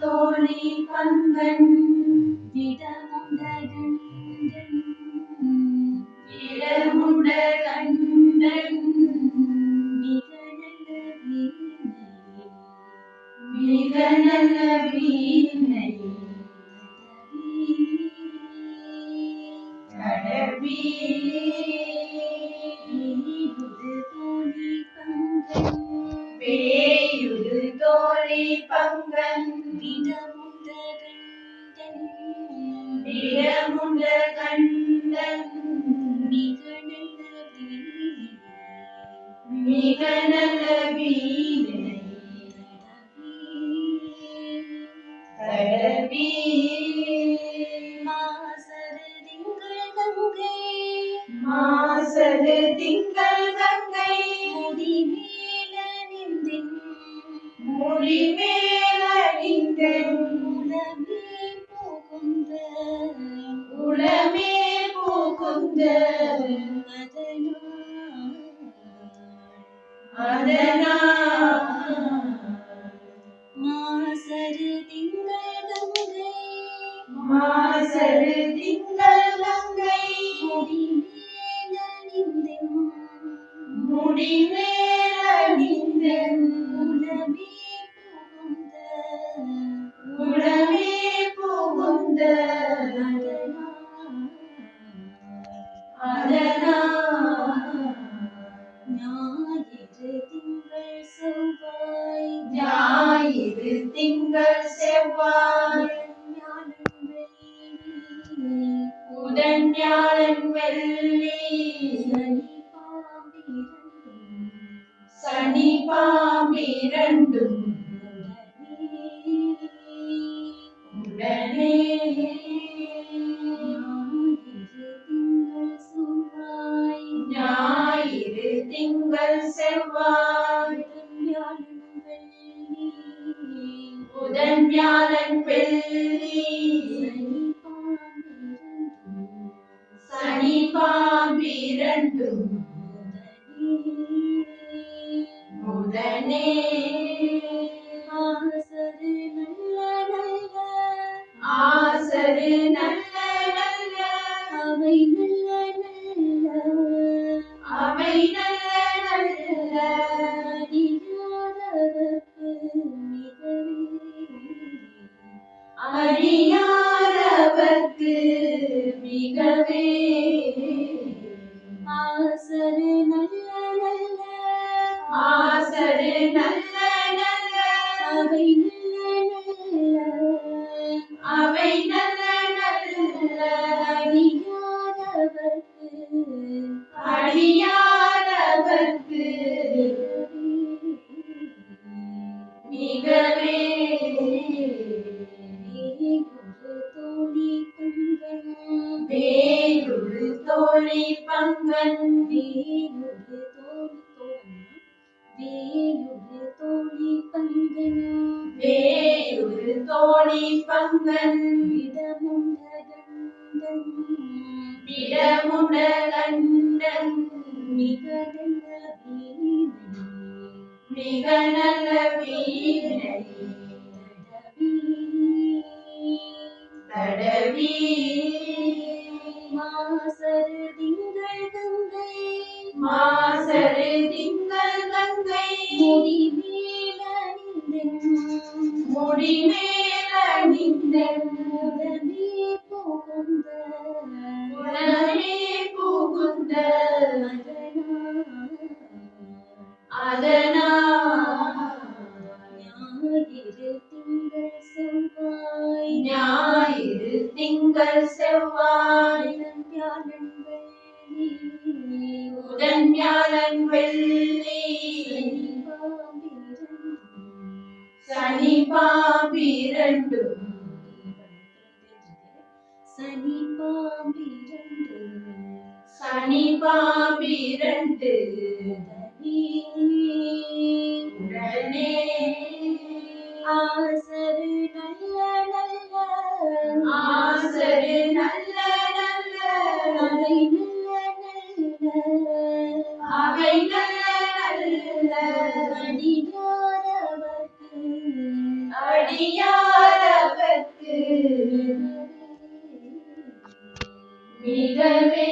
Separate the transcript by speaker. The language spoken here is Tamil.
Speaker 1: தோழி பங்கன் இடமுண்ட கண்டன் மிக நல்ல வீணை தடவி வேயுது தோழி பங்கன் இடமுண்ட கண்டன் மிக நல்ல வீணை தடவி மாசரு திங்கள் கங்கை முடிமேலணிந்தென் உளமே புகுந்த அதனால் மாசரு திங்கள் கங்கை முடிமேலணிந்தென் உளமே புகுந்த அதனால் ஞாயிறு திங்கள் செவ்வாய் புதன் வியாழன் வெள்ளி சனி பாம்பிரண்டும் உடனே ஞாயிறு திங்கள் செவ்வாய் புதன் வியாழன் வெள்ளி சனி பாம்பிரண்டும் உடனே ஆசரு நல்ல நல்ல அவை நல்ல நல்ல அறியாதவர்க்கு மிகவே ஆசரு நல்ல நல்ல அவை நல்ல நல்ல அறியாதவர்க்கு மிகவே வேயுறு தோழி பங்கன் வேயுறு தோழி பங்கன் இடமுண்ட கண்டன் மிக நல்ல வீணை தடவி மாசரு திங்கள் கங்கை முடிமேலணிந்தென் உடனே புகுந்த அதனால் ஞாயிறு திங்கள் செவ்வாய் புதன் வியாழன் வெள்ளி சனி பாம்பிரண்டும் சனி பாம்பிரண்டு உடனே ஆசரு நல்ல நல்ல அவை நல்ல அடியாரவர்க்கு மிகவே